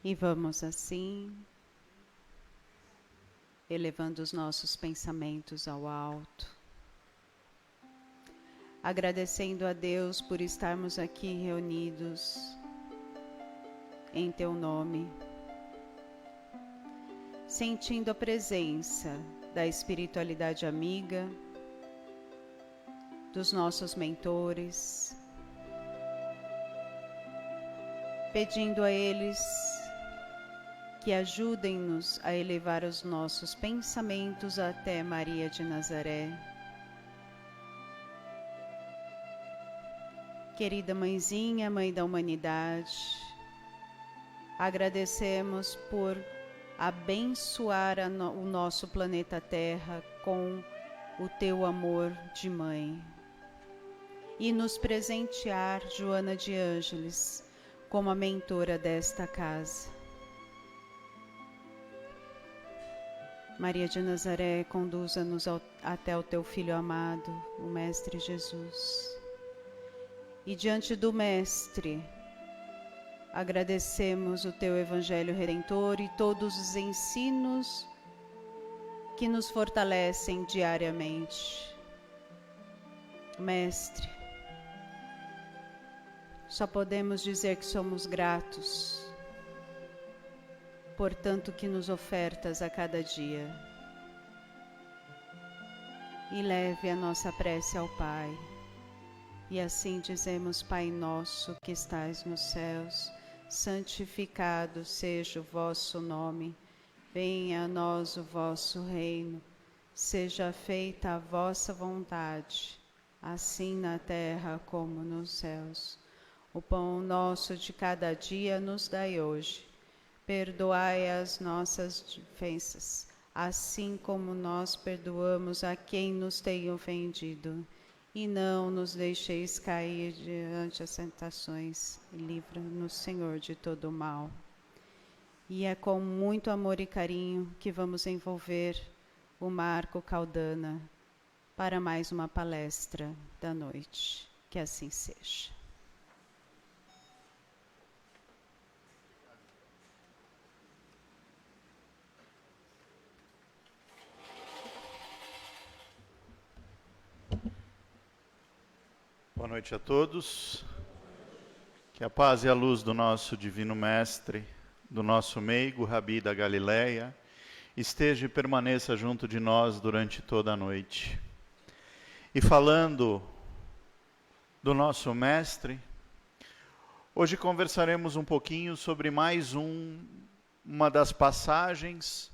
E vamos assim, elevando os nossos pensamentos ao alto, agradecendo a Deus por estarmos aqui reunidos em Teu nome, sentindo a presença da espiritualidade amiga, dos nossos mentores, pedindo a eles que ajudem-nos a elevar os nossos pensamentos até Maria de Nazaré. Querida Mãezinha, Mãe da Humanidade, agradecemos por abençoar o nosso planeta Terra com o Teu amor de Mãe e nos presentear, Joana de Ângeles, como a mentora desta casa. Maria de Nazaré, conduza-nos até o Teu Filho amado, o Mestre Jesus. E diante do Mestre, agradecemos o Teu Evangelho Redentor e todos os ensinos que nos fortalecem diariamente. Mestre, só podemos dizer que somos gratos por tanto que nos ofertas a cada dia. E leve a nossa prece ao Pai. E assim dizemos: Pai nosso que estais nos céus, santificado seja o vosso nome. Venha a nós o vosso reino. Seja feita a vossa vontade, assim na terra como nos céus. O pão nosso de cada dia nos dai hoje. Perdoai as nossas ofensas, assim como nós perdoamos a quem nos tem ofendido. E não nos deixeis cair diante das tentações, e livra-nos, Senhor, de todo o mal. E é com muito amor e carinho que vamos envolver o Marco Caldana para mais uma palestra da noite. Que assim seja. Boa noite a todos. Que a paz e a luz do nosso Divino Mestre, do nosso meigo Rabi da Galileia, esteja e permaneça junto de nós durante toda a noite. E falando do nosso Mestre, hoje conversaremos um pouquinho sobre mais uma das passagens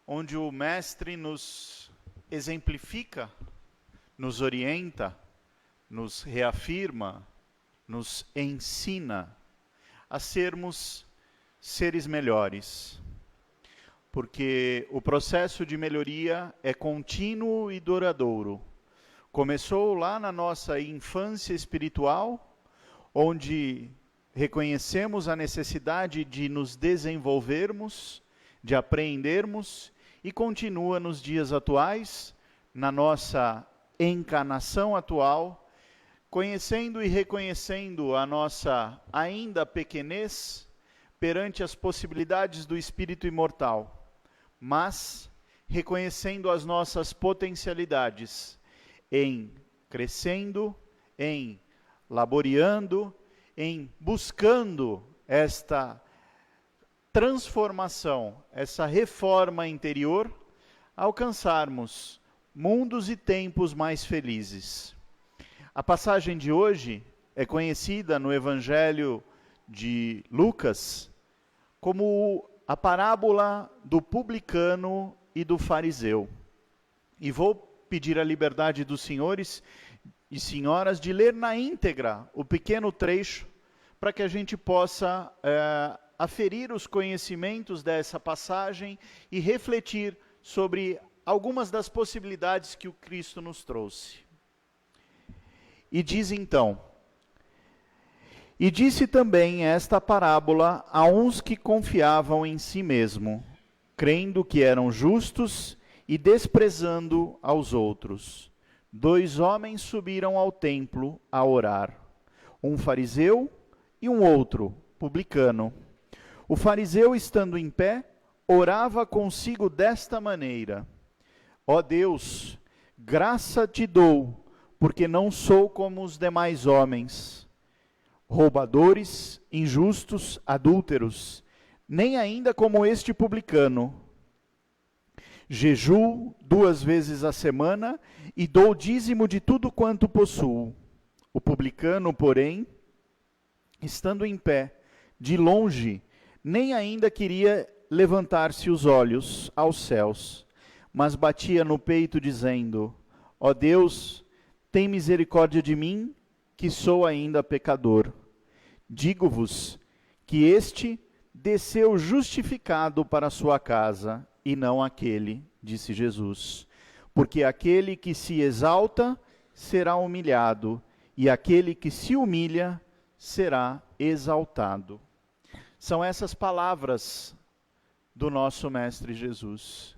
onde o Mestre nos exemplifica, nos orienta, nos reafirma, nos ensina a sermos seres melhores. Porque o processo de melhoria é contínuo e duradouro. Começou lá na nossa infância espiritual, onde reconhecemos a necessidade de nos desenvolvermos, de aprendermos, e continua nos dias atuais, na nossa encarnação atual, conhecendo e reconhecendo a nossa ainda pequenez perante as possibilidades do espírito imortal, mas reconhecendo as nossas potencialidades em crescendo, em laboreando, em buscando esta transformação, essa reforma interior, alcançarmos mundos e tempos mais felizes. A passagem de hoje é conhecida no Evangelho de Lucas como a parábola do publicano e do fariseu. E vou pedir a liberdade dos senhores e senhoras de ler na íntegra o pequeno trecho para que a gente possa aferir os conhecimentos dessa passagem e refletir sobre algumas das possibilidades que o Cristo nos trouxe. E diz então: E disse também esta parábola a uns que confiavam em si mesmo, crendo que eram justos e desprezando aos outros. 2 homens subiram ao templo a orar, um fariseu e um outro publicano. O fariseu, estando em pé, orava consigo desta maneira: Ó Deus, graça te dou, porque não sou como os demais homens, roubadores, injustos, adúlteros, nem ainda como este publicano. Jejuo 2 vezes a semana e dou dízimo de tudo quanto possuo. O publicano, porém, estando em pé, de longe, nem ainda queria levantar-se os olhos aos céus, mas batia no peito, dizendo: Ó Deus, tem misericórdia de mim, que sou ainda pecador. Digo-vos que este desceu justificado para a sua casa, e não aquele, disse Jesus. Porque aquele que se exalta será humilhado, e aquele que se humilha será exaltado. São essas palavras do nosso Mestre Jesus.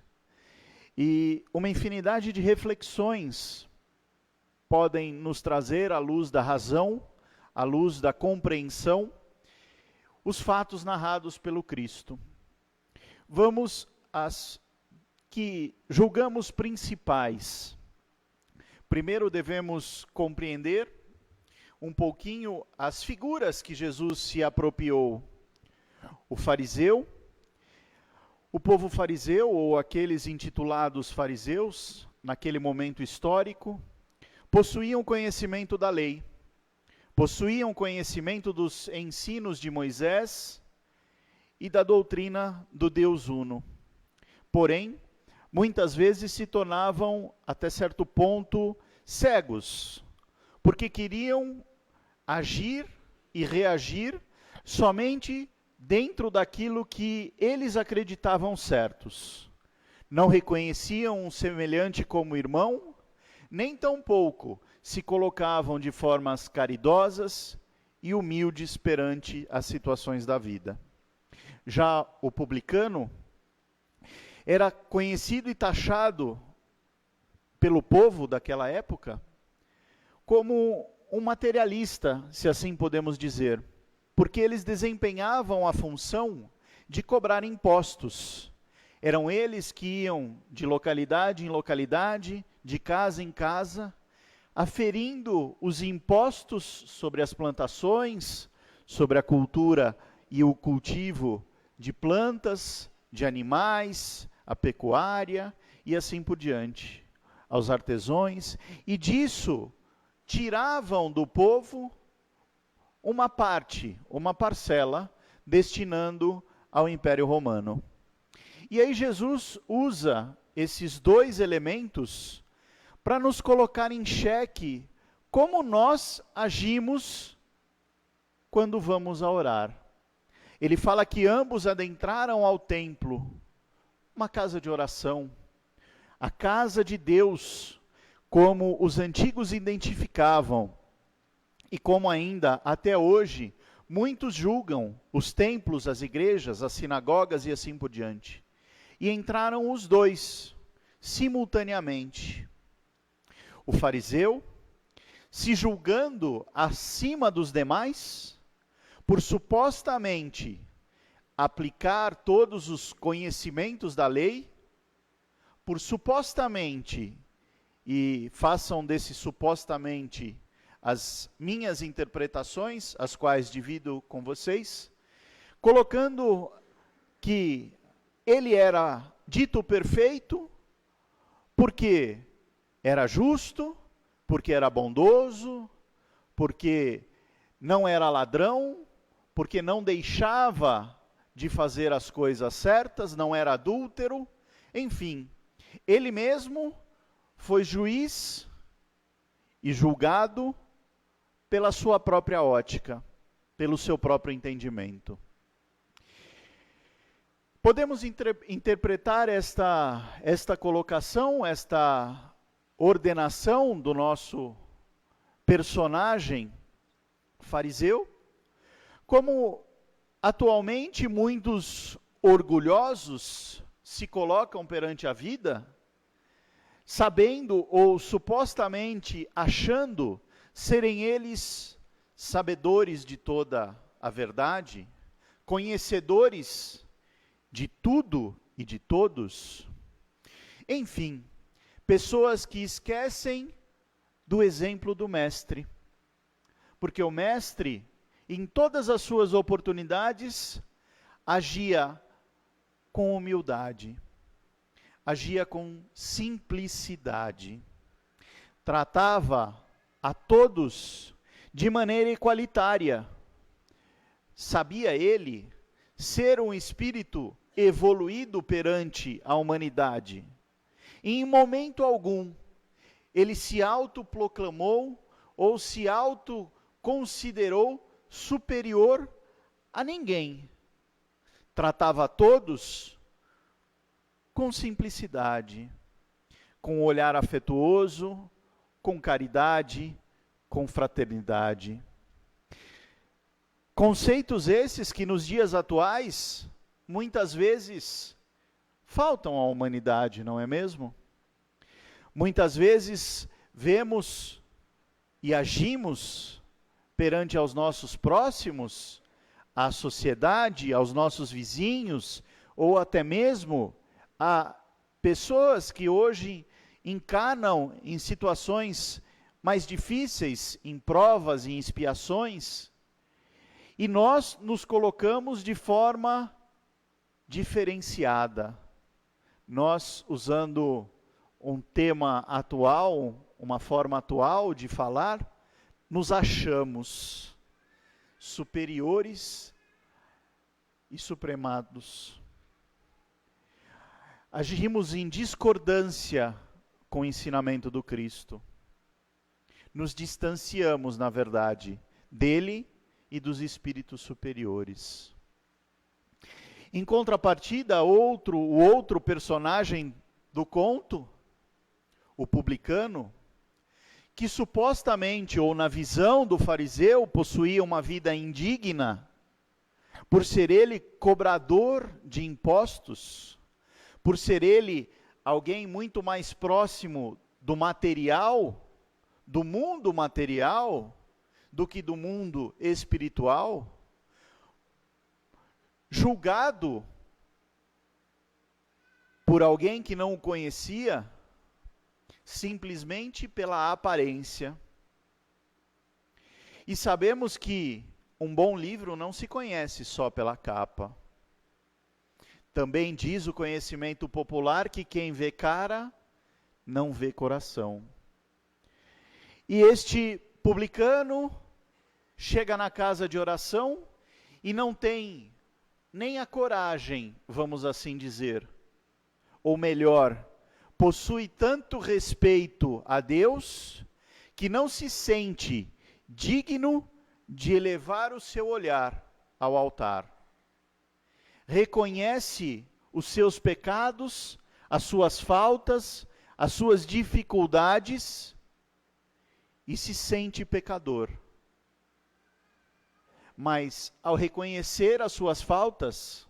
E uma infinidade de reflexões podem nos trazer à luz da razão, à luz da compreensão, os fatos narrados pelo Cristo. Vamos às que julgamos principais. Primeiro devemos compreender um pouquinho as figuras que Jesus se apropriou. O fariseu, o povo fariseu, ou aqueles intitulados fariseus, naquele momento histórico, possuíam conhecimento da lei, possuíam conhecimento dos ensinos de Moisés e da doutrina do Deus Uno. Porém, muitas vezes se tornavam, até certo ponto, cegos, porque queriam agir e reagir somente dentro daquilo que eles acreditavam certos. Não reconheciam um semelhante como irmão, nem tampouco se colocavam de formas caridosas e humildes perante as situações da vida. Já o publicano era conhecido e taxado pelo povo daquela época como um materialista, se assim podemos dizer, porque eles desempenhavam a função de cobrar impostos. Eram eles que iam de localidade em localidade, de casa em casa, aferindo os impostos sobre as plantações, sobre a cultura e o cultivo de plantas, de animais, a pecuária e assim por diante, aos artesãos, e disso tiravam do povo uma parte, uma parcela, destinando ao Império Romano. E aí Jesus usa esses dois elementos para nos colocar em xeque como nós agimos quando vamos a orar. Ele fala que ambos adentraram ao templo, uma casa de oração, a casa de Deus, como os antigos identificavam, e como ainda até hoje muitos julgam os templos, as igrejas, as sinagogas e assim por diante. E entraram os dois simultaneamente. O fariseu, se julgando acima dos demais, por supostamente aplicar todos os conhecimentos da lei, por supostamente, e façam desse supostamente as minhas interpretações, as quais divido com vocês, colocando que ele era dito perfeito, porque era justo, porque era bondoso, porque não era ladrão, porque não deixava de fazer as coisas certas, não era adúltero, enfim, ele mesmo foi juiz e julgado pela sua própria ótica, pelo seu próprio entendimento. Podemos interpretar esta colocação, esta ordenação do nosso personagem fariseu, como atualmente muitos orgulhosos se colocam perante a vida, sabendo ou supostamente achando serem eles sabedores de toda a verdade, conhecedores de tudo e de todos. Enfim, pessoas que esquecem do exemplo do Mestre. Porque o Mestre, em todas as suas oportunidades, agia com humildade, agia com simplicidade. Tratava a todos de maneira igualitária. Sabia ele ser um espírito evoluído perante a humanidade. E em momento algum, ele se autoproclamou ou se autoconsiderou superior a ninguém. Tratava a todos com simplicidade, com um olhar afetuoso, com caridade, com fraternidade. Conceitos esses que nos dias atuais, muitas vezes, faltam à humanidade, não é mesmo? Muitas vezes vemos e agimos perante aos nossos próximos, à sociedade, aos nossos vizinhos, ou até mesmo a pessoas que hoje encarnam em situações mais difíceis, em provas e em expiações, e nós nos colocamos de forma diferenciada. Nós, usando um tema atual, uma forma atual de falar, nos achamos superiores e supremados. Agimos em discordância com o ensinamento do Cristo. Nos distanciamos, na verdade, dele e dos espíritos superiores. Em contrapartida, o outro personagem do conto, o publicano, que supostamente, ou na visão do fariseu, possuía uma vida indigna, por ser ele cobrador de impostos, por ser ele alguém muito mais próximo do material, do mundo material, do que do mundo espiritual, julgado por alguém que não o conhecia, simplesmente pela aparência. E sabemos que um bom livro não se conhece só pela capa. Também diz o conhecimento popular que quem vê cara, não vê coração. E este publicano chega na casa de oração e não tem nem a coragem, vamos assim dizer, ou melhor, possui tanto respeito a Deus, que não se sente digno de elevar o seu olhar ao altar. Reconhece os seus pecados, as suas faltas, as suas dificuldades, e se sente pecador. Mas, ao reconhecer as suas faltas,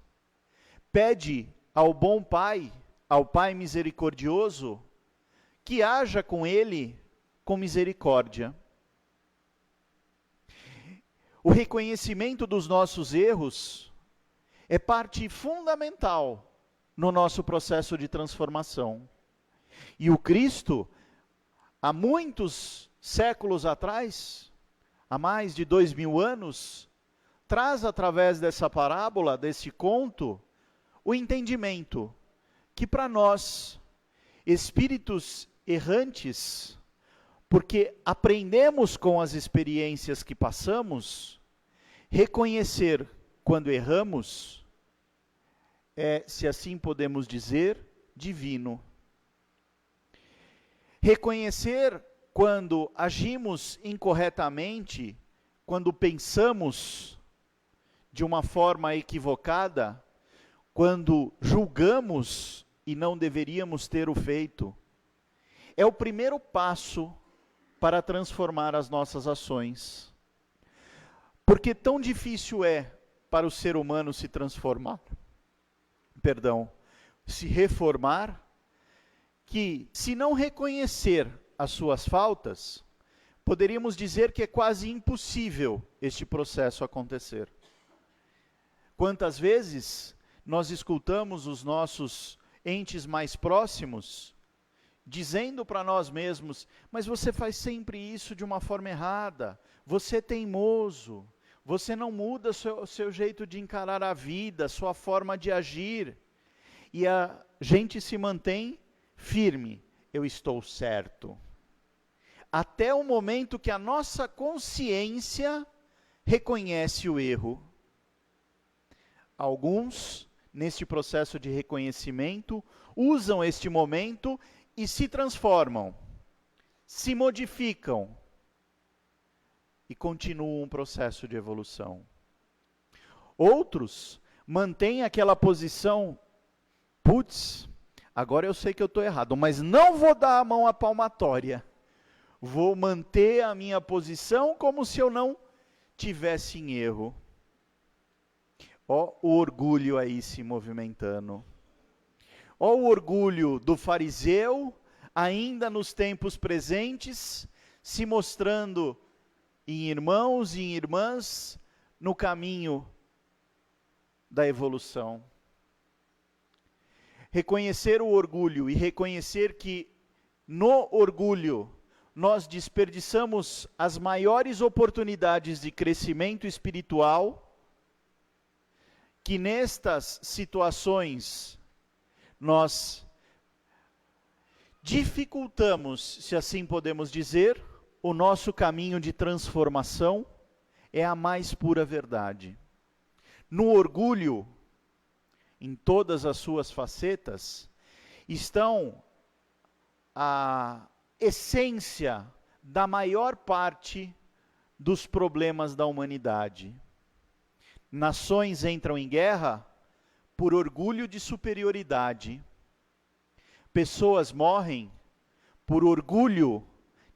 pede ao bom Pai, ao Pai misericordioso, que haja com ele com misericórdia. O reconhecimento dos nossos erros é parte fundamental no nosso processo de transformação. E o Cristo, há muitos séculos atrás, há mais de 2000 anos, traz através dessa parábola, desse conto, o entendimento que para nós, espíritos errantes, porque aprendemos com as experiências que passamos, reconhecer quando erramos é, se assim podemos dizer, divino. Reconhecer quando agimos incorretamente, quando pensamos de uma forma equivocada, quando julgamos e não deveríamos ter o feito, é o primeiro passo para transformar as nossas ações. Porque tão difícil é para o ser humano se transformar, se reformar, que se não reconhecer as suas faltas, poderíamos dizer que é quase impossível este processo acontecer. Quantas vezes nós escutamos os nossos entes mais próximos dizendo para nós mesmos: mas você faz sempre isso de uma forma errada, você é teimoso, você não muda o seu jeito de encarar a vida, sua forma de agir. E a gente se mantém firme: eu estou certo. Até o momento que a nossa consciência reconhece o erro. Alguns, neste processo de reconhecimento, usam este momento e se transformam, se modificam e continuam um processo de evolução. Outros mantêm aquela posição: putz, agora eu sei que eu estou errado, mas não vou dar a mão à palmatória. Vou manter a minha posição como se eu não tivesse em erro. Ó o orgulho aí se movimentando. Ó o orgulho do fariseu, ainda nos tempos presentes, se mostrando em irmãos e em irmãs no caminho da evolução. Reconhecer o orgulho e reconhecer que no orgulho nós desperdiçamos as maiores oportunidades de crescimento espiritual, que nestas situações nós dificultamos, se assim podemos dizer, o nosso caminho de transformação, é a mais pura verdade. No orgulho, em todas as suas facetas, estão a essência da maior parte dos problemas da humanidade. Nações entram em guerra por orgulho de superioridade. Pessoas morrem por orgulho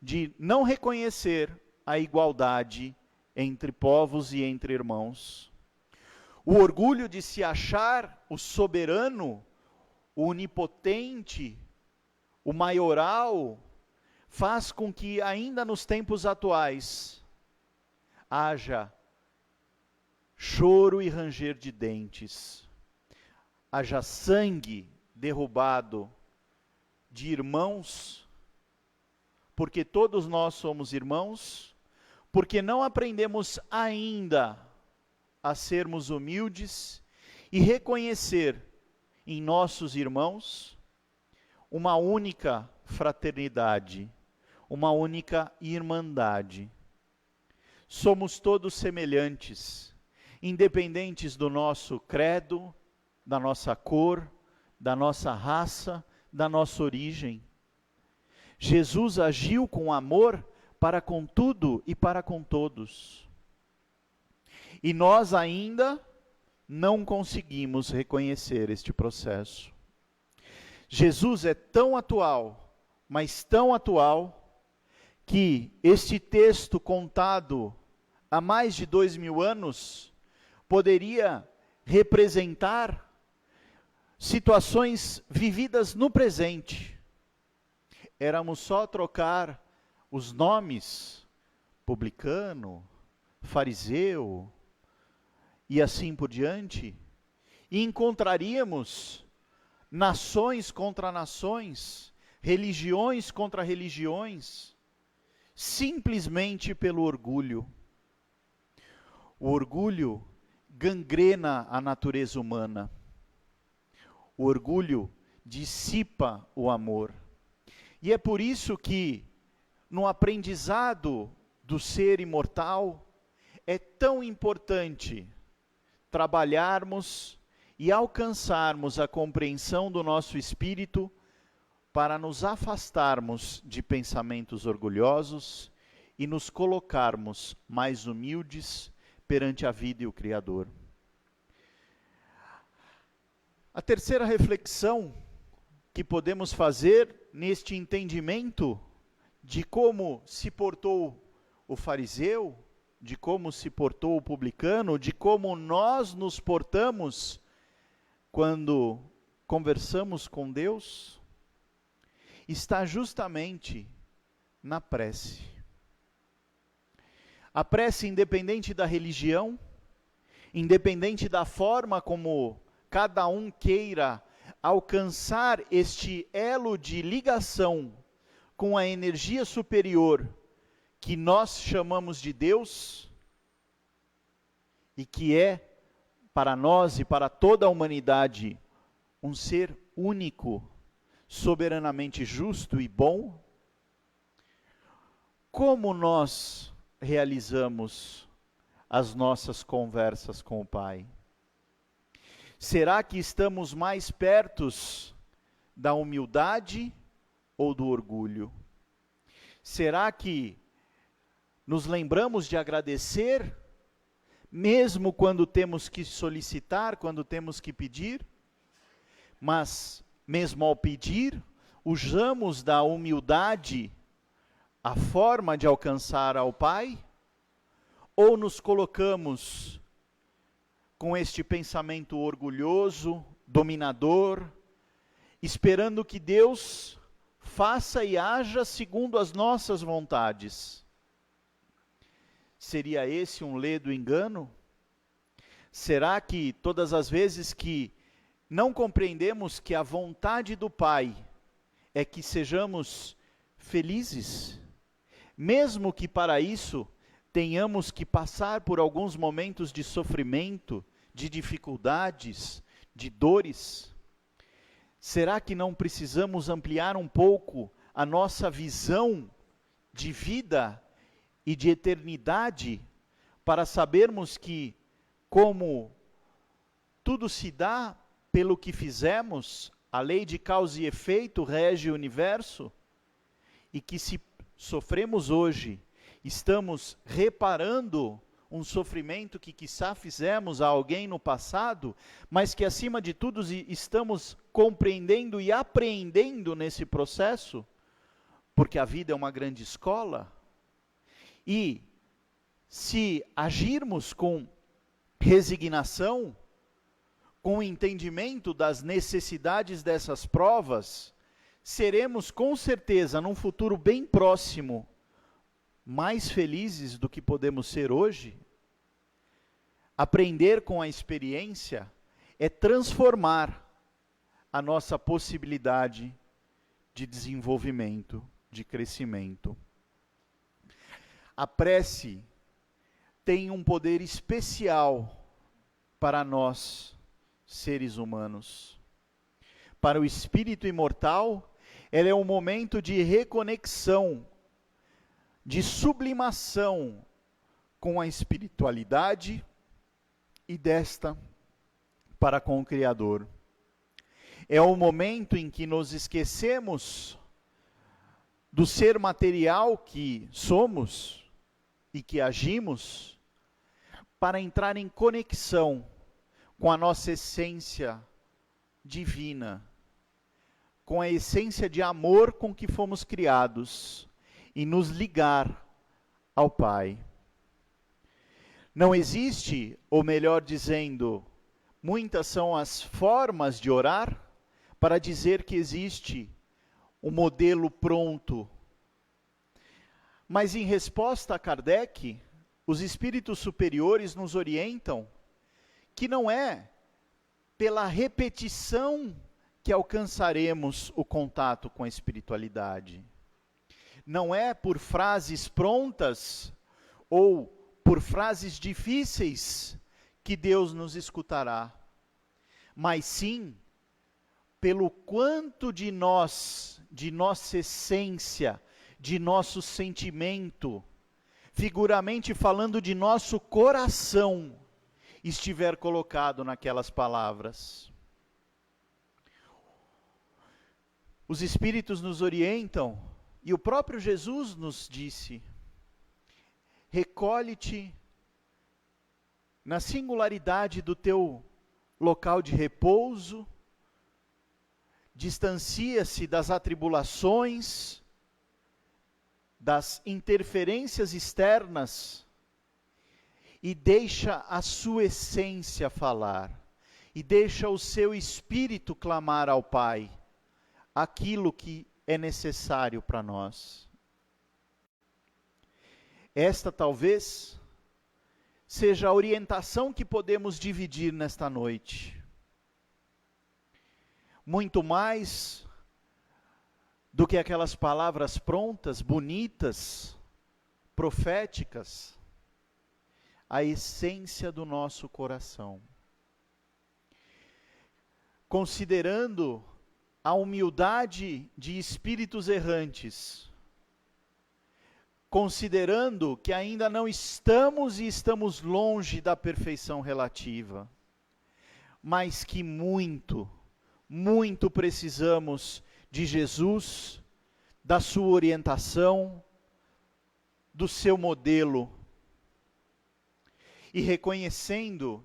de não reconhecer a igualdade entre povos e entre irmãos. O orgulho de se achar o soberano, o onipotente, o maioral, faz com que ainda nos tempos atuais haja choro e ranger de dentes, haja sangue derrubado de irmãos, porque todos nós somos irmãos, porque não aprendemos ainda a sermos humildes e reconhecer em nossos irmãos uma única fraternidade, uma única irmandade. Somos todos semelhantes, independentes do nosso credo, da nossa cor, da nossa raça, da nossa origem. Jesus agiu com amor para com tudo e para com todos. E nós ainda não conseguimos reconhecer este processo. Jesus é tão atual, mas tão atual, que este texto contado há mais de 2000 anos poderia representar situações vividas no presente. Éramos só trocar os nomes, publicano, fariseu, e assim por diante, e encontraríamos nações contra nações, religiões contra religiões, simplesmente pelo orgulho. O orgulho gangrena a natureza humana. O orgulho dissipa o amor. E é por isso que, no aprendizado do ser imortal, é tão importante trabalharmos e alcançarmos a compreensão do nosso espírito para nos afastarmos de pensamentos orgulhosos e nos colocarmos mais humildes perante a vida e o Criador. A terceira reflexão que podemos fazer neste entendimento de como se portou o fariseu, de como se portou o publicano, de como nós nos portamos quando conversamos com Deus, está justamente na prece. A prece, independente da religião, independente da forma como cada um queira alcançar este elo de ligação com a energia superior que nós chamamos de Deus, e que é, para nós e para toda a humanidade, um ser único, soberanamente justo e bom, como nós realizamos as nossas conversas com o Pai? Será que estamos mais perto da humildade ou do orgulho? Será que nos lembramos de agradecer, mesmo quando temos que solicitar, quando temos que pedir? Mas, mesmo ao pedir, usamos da humildade a forma de alcançar ao Pai? Ou nos colocamos com este pensamento orgulhoso, dominador, esperando que Deus faça e haja segundo as nossas vontades? Seria esse um ledo engano? Será que todas as vezes que não compreendemos que a vontade do Pai é que sejamos felizes, mesmo que para isso tenhamos que passar por alguns momentos de sofrimento, de dificuldades, de dores? Será que não precisamos ampliar um pouco a nossa visão de vida e de eternidade, para sabermos que, como tudo se dá pelo que fizemos, a lei de causa e efeito rege o universo, e que se sofremos hoje, estamos reparando um sofrimento que quiçá fizemos a alguém no passado, mas que acima de tudo estamos compreendendo e apreendendo nesse processo, porque a vida é uma grande escola. E se agirmos com resignação, com o entendimento das necessidades dessas provas, seremos com certeza, num futuro bem próximo, mais felizes do que podemos ser hoje. Aprender com a experiência é transformar a nossa possibilidade de desenvolvimento, de crescimento. A prece tem um poder especial para nós, seres humanos. Para o espírito imortal, ela é um momento de reconexão, de sublimação com a espiritualidade e desta para com o Criador. É o momento em que nos esquecemos do ser material que somos e que agimos, para entrar em conexão com a nossa essência divina, com a essência de amor com que fomos criados, e nos ligar ao Pai. Não existe, ou melhor dizendo, muitas são as formas de orar para dizer que existe um modelo pronto. Mas em resposta a Kardec, os espíritos superiores nos orientam que não é pela repetição que alcançaremos o contato com a espiritualidade. Não é por frases prontas ou por frases difíceis que Deus nos escutará, mas sim pelo quanto de nós, de nossa essência, de nosso sentimento, figuramente falando de nosso coração, estiver colocado naquelas palavras. Os Espíritos nos orientam, e o próprio Jesus nos disse: recolhe-te na singularidade do teu local de repouso, distancia-se das atribulações, das interferências externas, e deixa a sua essência falar, e deixa o seu espírito clamar ao Pai aquilo que é necessário para nós. Esta talvez seja a orientação que podemos dividir nesta noite. Muito mais do que aquelas palavras prontas, bonitas, proféticas, a essência do nosso coração. Considerando a humildade de espíritos errantes, considerando que ainda não estamos e estamos longe da perfeição relativa, mas que muito precisamos de Jesus, da sua orientação, do seu modelo, e reconhecendo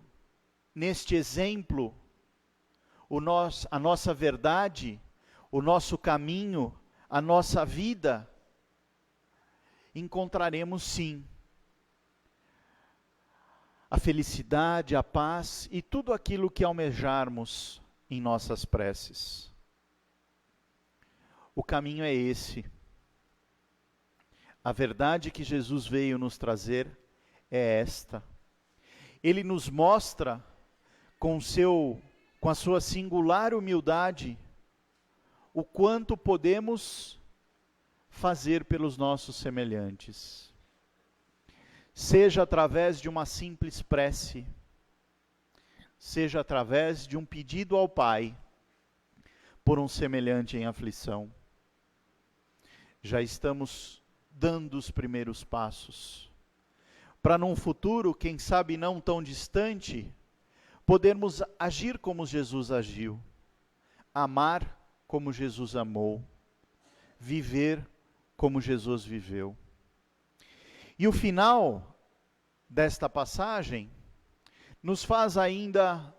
neste exemplo a nossa verdade, o nosso caminho, a nossa vida, encontraremos sim a felicidade, a paz e tudo aquilo que almejarmos em nossas preces. O caminho é esse. A verdade que Jesus veio nos trazer é esta. Ele nos mostra com a sua singular humildade o quanto podemos fazer pelos nossos semelhantes. Seja através de uma simples prece, seja através de um pedido ao Pai por um semelhante em aflição. Já estamos dando os primeiros passos, para num futuro, quem sabe não tão distante, podermos agir como Jesus agiu, amar como Jesus amou, viver como Jesus viveu. E o final desta passagem nos faz ainda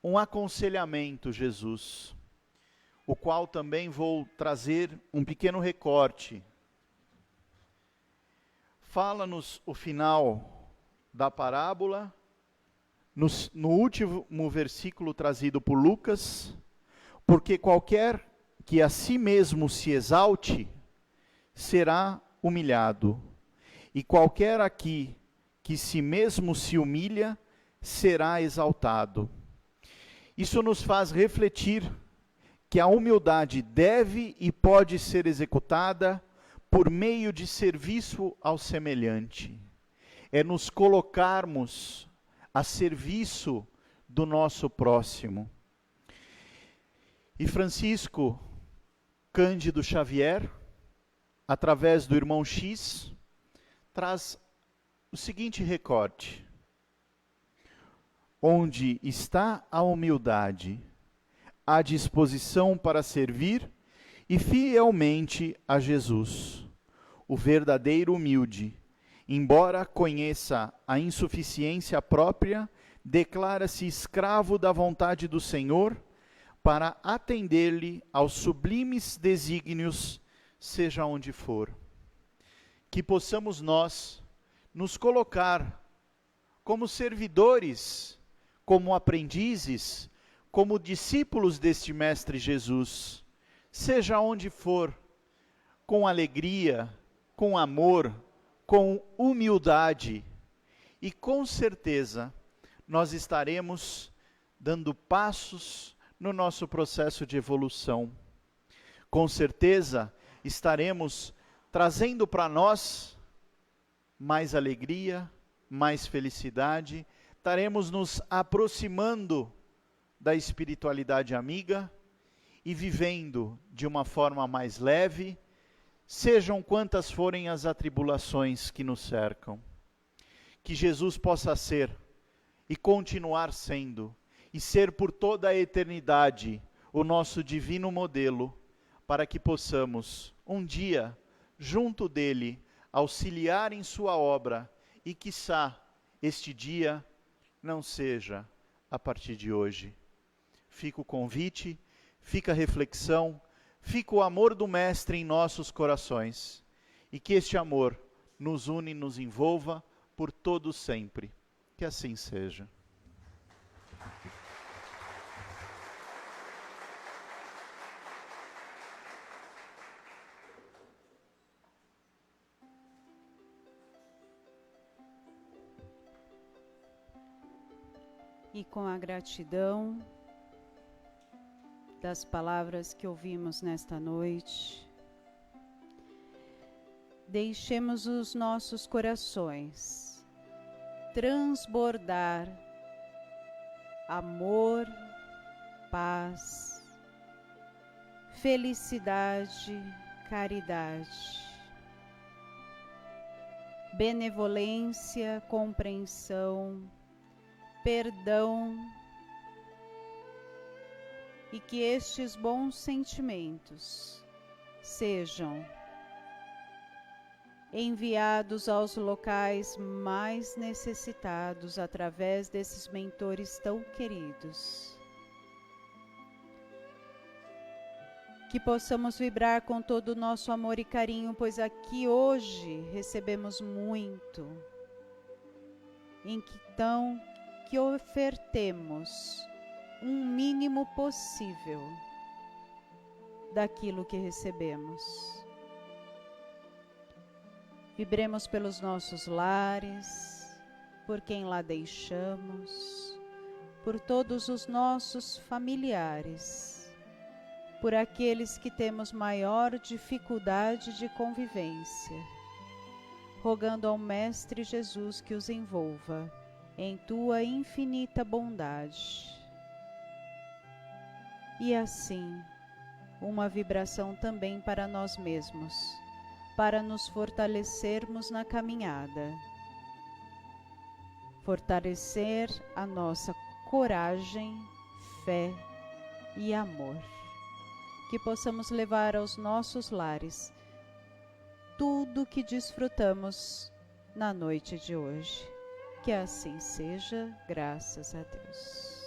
um aconselhamento, Jesus, o qual também vou trazer um pequeno recorte. Fala-nos o final da parábola, no último versículo trazido por Lucas, porque qualquer que a si mesmo se exalte, será humilhado, e qualquer aqui que si mesmo se humilha, será exaltado. Isso nos faz refletir que a humildade deve e pode ser executada por meio de serviço ao semelhante. É nos colocarmos a serviço do nosso próximo. E Francisco Cândido Xavier, através do irmão X, traz o seguinte recorte: onde está a humildade, a disposição para servir e fielmente a Jesus. O verdadeiro humilde, embora conheça a insuficiência própria, declara-se escravo da vontade do Senhor para atender-lhe aos sublimes desígnios, seja onde for. Que possamos nós nos colocar como servidores, como aprendizes, como discípulos deste Mestre Jesus, seja onde for, com alegria, com amor, com humildade, e com certeza nós estaremos dando passos no nosso processo de evolução. Com certeza estaremos trazendo para nós mais alegria, mais felicidade, estaremos nos aproximando da espiritualidade amiga e vivendo de uma forma mais leve, sejam quantas forem as atribulações que nos cercam. Que Jesus possa ser e continuar sendo, e ser por toda a eternidade o nosso divino modelo, para que possamos um dia, junto dele, auxiliar em sua obra, e quiçá este dia não seja a partir de hoje. Fica o convite, fica a reflexão, fica o amor do Mestre em nossos corações, e que este amor nos une e nos envolva por todo sempre. Que assim seja. E com a gratidão das palavras que ouvimos nesta noite, deixemos os nossos corações transbordar amor, paz, felicidade, caridade, benevolência, compreensão, perdão, e que estes bons sentimentos sejam enviados aos locais mais necessitados através desses mentores tão queridos. Que possamos vibrar com todo o nosso amor e carinho, pois aqui hoje recebemos muito. Então, que ofertemos um mínimo possível daquilo que recebemos. Vibremos pelos nossos lares, por quem lá deixamos, por todos os nossos familiares, por aqueles que temos maior dificuldade de convivência, rogando ao Mestre Jesus que os envolva em tua infinita bondade. E assim, uma vibração também para nós mesmos, para nos fortalecermos na caminhada. Fortalecer a nossa coragem, fé e amor. Que possamos levar aos nossos lares tudo que desfrutamos na noite de hoje. Que assim seja, graças a Deus.